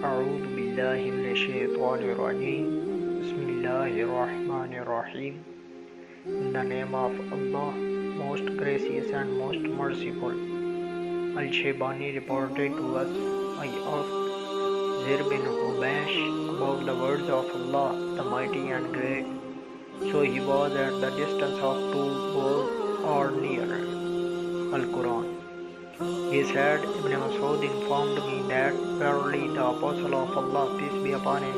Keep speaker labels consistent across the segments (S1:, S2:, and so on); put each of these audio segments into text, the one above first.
S1: اعوذ باللہ من الشیطان الرجیم بسم اللہ الرحمن الرحیم In the name of Allah, most gracious and most merciful. Al-Shaybani reported to us, I asked Zir bin Hubaysh about the words of Allah, the mighty and great. So he was at the distance of 2 bows or nearer. Al-Quran. He said, Ibn Mas'ud informed me that verily the Apostle of Allah, peace be upon him,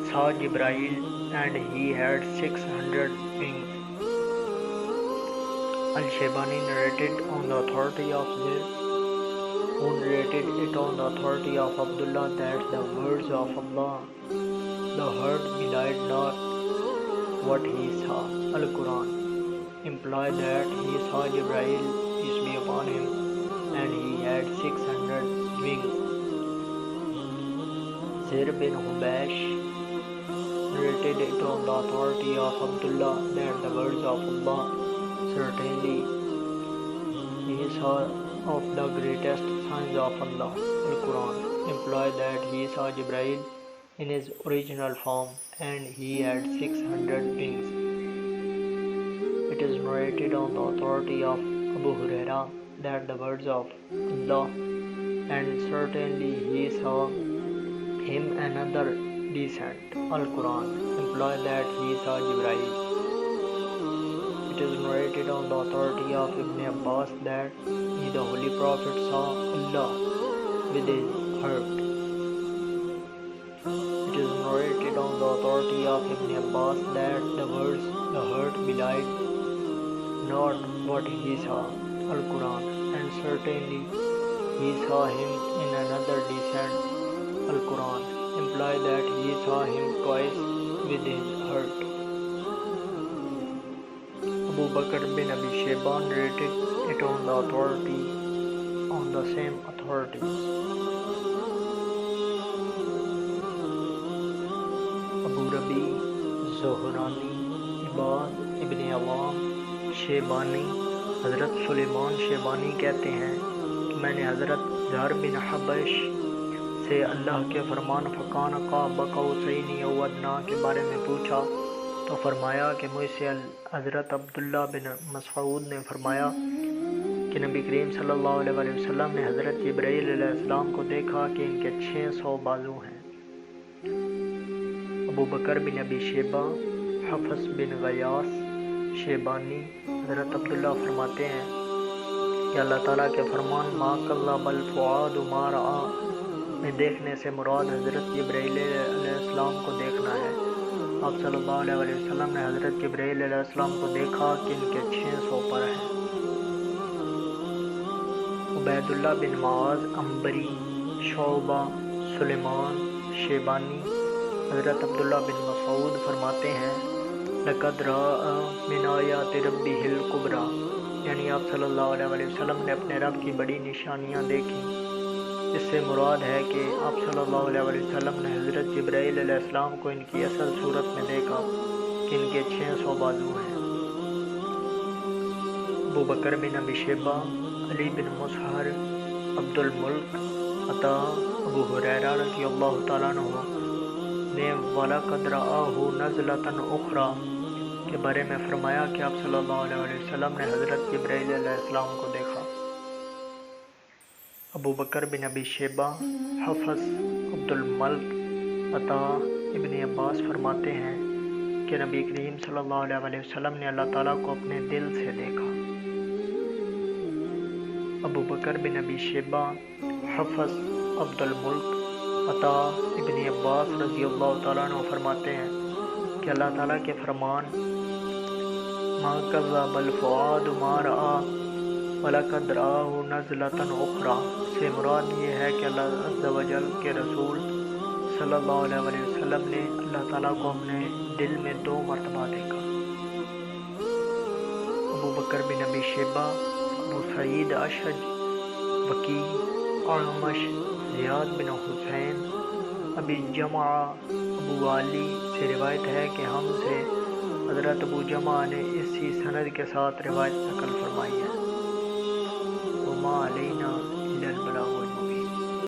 S1: saw Jibraeel and he had 600 wings. Al-Shaybani narrated on the authority of Zir, who narrated it on the authority of Abdullah, that the words of Allah, the heart belied not what he saw. Al-Quran imply that he saw Jibraeel, peace be upon him, and he had 600 wings. Zir bin Hubaysh narrated it on the authority of Abdullah, that the words of Allah, certainly he saw of the greatest signs of Allah. Al-Quran imply that he saw Jibraeel in his original form and he had 600 wings. It is narrated on the authority of Abu Huraira that the words of Allah, and certainly he saw him another descent. Al-Quran imply that he saw Jibraeel. It is narrated on the authority of Ibn Abbas that he, the Holy Prophet, saw Allah with his heart. It is narrated on the authority of Ibn Abbas that the words, the heart belied not what he saw. Al-Quran, and certainly he saw him in another descent. Al-Quran imply that he saw him twice with his heart. Abu Bakr bin Abi Shayba narrated it on the authority, on the same authority. Abu Rabi, Zohrani, Ibad ibn Awam, Shaybani, حضرت سلیمان شیبانی کہتے ہیں کہ میں نے حضرت زہر بن حبش سے اللہ کے فرمان فقان قاب قوسین او ادنی کے بارے میں پوچھا تو فرمایا کہ مجھ سے حضرت عبداللہ بن مسعود نے فرمایا کہ نبی کریم صلی اللہ علیہ وسلم نے حضرت جبرائیل علیہ السلام کو دیکھا کہ ان کے 600 بازو ہیں. ابو بکر بن ابی شیبہ، حفص بن غیاث شیبانی، حضرت عبداللہ فرماتے ہیں کہ اللہ تعالیٰ کے فرمان ما کذب الفؤاد ما رأى میں دیکھنے سے مراد حضرت جبرائیل علیہ السلام کو دیکھنا ہے. آپ صلی اللہ علیہ وسلم نے حضرت جبرائیل علیہ السلام کو دیکھا کہ ان کے 600 پر ہیں. عبید اللہ بن معاذ عنبری، شعبہ، سلیمان شیبانی، حضرت عبداللہ بن مسعود فرماتے ہیں لقد رأى من آیات ربہ الکبریٰ، یعنی آپ صلی اللہ علیہ وسلم نے اپنے رب کی بڑی نشانیاں دیکھی. اس سے مراد ہے کہ آپ صلی اللہ علیہ وسلم نے حضرت جبرائیل علیہ السلام کو ان کی اصل صورت میں دیکھا کہ ان کے 600 بازو ہیں. ابو بکر بن ابی شیبہ، علی بن مصہر، عبد الملک، عطا، ابو ہریرہ رضی اللہ تعالیٰ عنہ نے وَلَقَدْ رَآهُ نَزْلَةً أُخْرَى کے بارے میں فرمایا کہ آپ صلی اللہ علیہ وسلم نے حضرت جبرائیل علیہ السلام کو دیکھا. ابو بکر بن ابی شیبہ، حفص، عبد الملک، عطا، ابن عباس فرماتے ہیں کہ نبی کریم صلی اللہ علیہ وسلم نے اللہ تعالیٰ کو اپنے دل سے دیکھا. ابو بکر بن ابی شیبہ، حفص، عبد الملک، عطا، ابن عباس رضی اللہ تعالیٰ عنہ فرماتے ہیں کہ اللہ تعالیٰ کے فرمان ما کذب الفؤاد ما رأى وَلَقَدْ رَآهُ نَزْلَةً أُخْرَى سے مراد یہ ہے کہ اللہ عز و جل کے رسول صلی اللہ علیہ وسلم نے اللہ تعالیٰ کو اپنے دل میں 2 مرتبہ دیکھا. ابو بکر بن ابی شیبہ، ابو سعید اشج، وکیع، اعمش، زیاد بن حسین، ابی جمعہ، ابو علی سے روایت ہے کہ ہم سے حضرت ابو جمعہ نے اسی سند کے ساتھ روایت نقل فرمائی ہے. وما علینا